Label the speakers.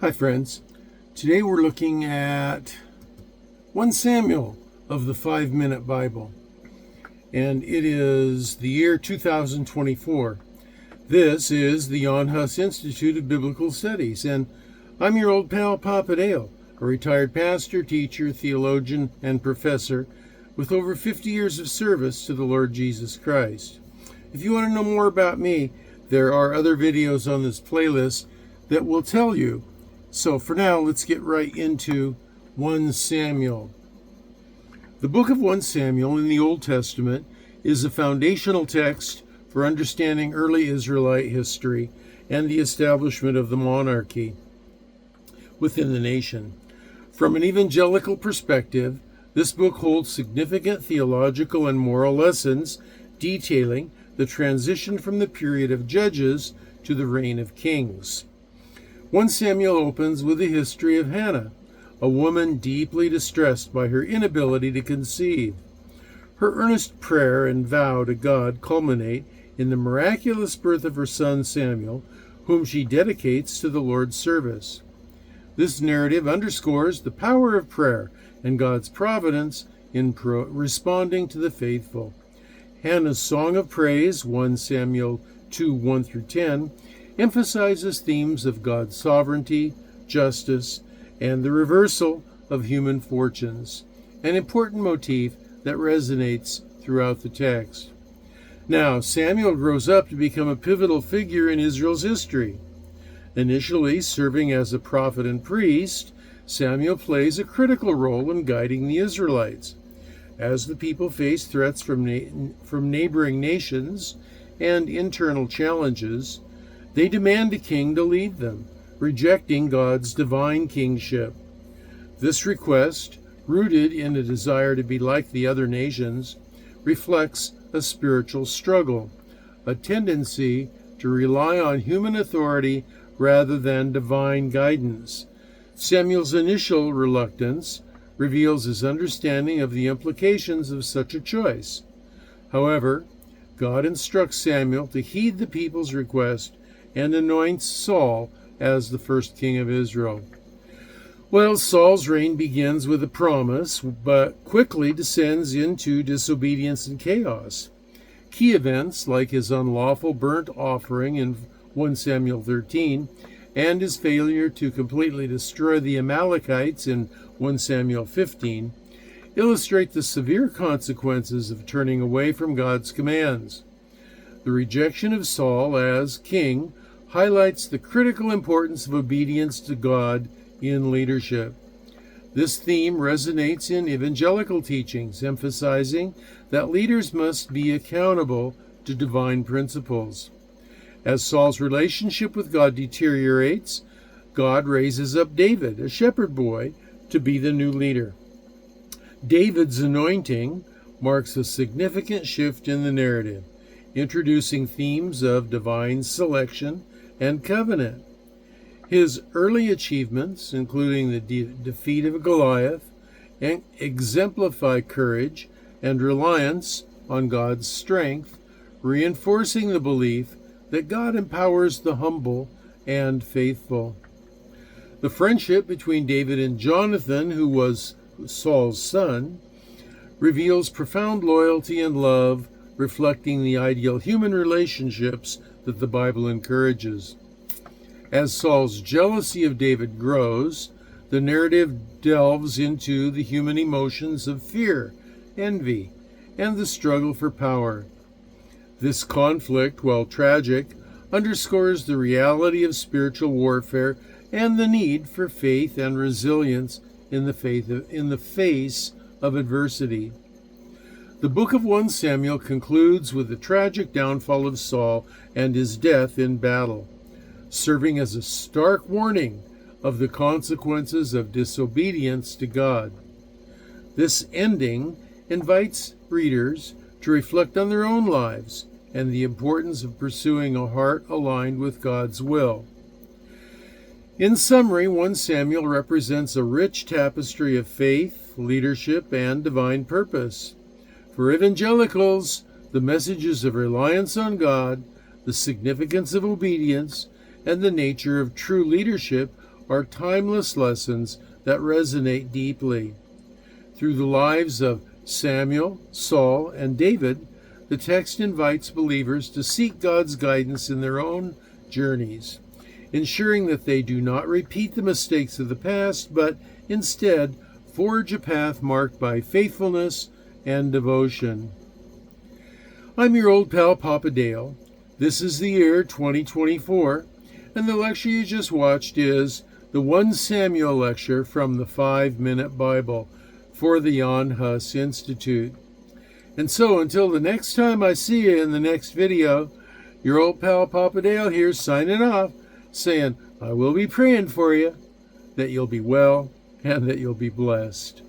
Speaker 1: Hi friends, today we're looking at 1 Samuel of the 5-Minute Bible, and it is the year 2024. This is the Jan Hus Institute of Biblical Studies, and I'm your old pal PapaDale, a retired pastor, teacher, theologian, and professor with over 50 years of service to the Lord Jesus Christ. If you want to know more about me, there are other videos on this playlist that will tell you. So for now, let's get right into 1 Samuel. The book of 1 Samuel in the Old Testament is a foundational text for understanding early Israelite history and the establishment of the monarchy within the nation. From an evangelical perspective, this book holds significant theological and moral lessons detailing the transition from the period of judges to the reign of kings. 1 Samuel opens with the history of Hannah, a woman deeply distressed by her inability to conceive. Her earnest prayer and vow to God culminate in the miraculous birth of her son Samuel, whom she dedicates to the Lord's service. This narrative underscores the power of prayer and God's providence in responding to the faithful. Hannah's song of praise, 1 Samuel 2, 1-10, emphasizes themes of God's sovereignty, justice, and the reversal of human fortunes, an important motif that resonates throughout the text. Now, Samuel grows up to become a pivotal figure in Israel's history. Initially serving as a prophet and priest, Samuel plays a critical role in guiding the Israelites. As the people face threats from neighboring nations and internal challenges, they demand a king to lead them, rejecting God's divine kingship. This request, rooted in a desire to be like the other nations, reflects a spiritual struggle, a tendency to rely on human authority rather than divine guidance. Samuel's initial reluctance reveals his understanding of the implications of such a choice. However, God instructs Samuel to heed the people's request and anoints Saul as the first king of Israel. Well, Saul's reign begins with a promise, but quickly descends into disobedience and chaos. Key events like his unlawful burnt offering in 1 Samuel 13 and his failure to completely destroy the Amalekites in 1 Samuel 15 illustrate the severe consequences of turning away from God's commands. The rejection of Saul as king highlights the critical importance of obedience to God in leadership. This theme resonates in evangelical teachings, emphasizing that leaders must be accountable to divine principles. As Saul's relationship with God deteriorates, God raises up David, a shepherd boy, to be the new leader. David's anointing marks a significant shift in the narrative, introducing themes of divine selection and covenant. His early achievements, including the defeat of Goliath, exemplify courage and reliance on God's strength, reinforcing the belief that God empowers the humble and faithful. The friendship between David and Jonathan, who was Saul's son, reveals profound loyalty and love, reflecting the ideal human relationships that the Bible encourages. As Saul's jealousy of David grows, the narrative delves into the human emotions of fear, envy, and the struggle for power. This conflict, while tragic, underscores the reality of spiritual warfare and the need for faith and resilience in the face of adversity. The book of 1 Samuel concludes with the tragic downfall of Saul and his death in battle, serving as a stark warning of the consequences of disobedience to God. This ending invites readers to reflect on their own lives and the importance of pursuing a heart aligned with God's will. In summary, 1 Samuel represents a rich tapestry of faith, leadership, and divine purpose. For evangelicals, the messages of reliance on God, the significance of obedience, and the nature of true leadership are timeless lessons that resonate deeply. Through the lives of Samuel, Saul, and David, the text invites believers to seek God's guidance in their own journeys, ensuring that they do not repeat the mistakes of the past, but instead forge a path marked by faithfulness and devotion. I'm your old pal PapaDale. This is the year 2024, and the lecture you just watched is the 1 Samuel lecture from the 5-Minute Bible for the Jan Hus Institute. And so until the next time I see you in the next video, your old pal PapaDale here signing off, saying I will be praying for you, that you'll be well and that you'll be blessed.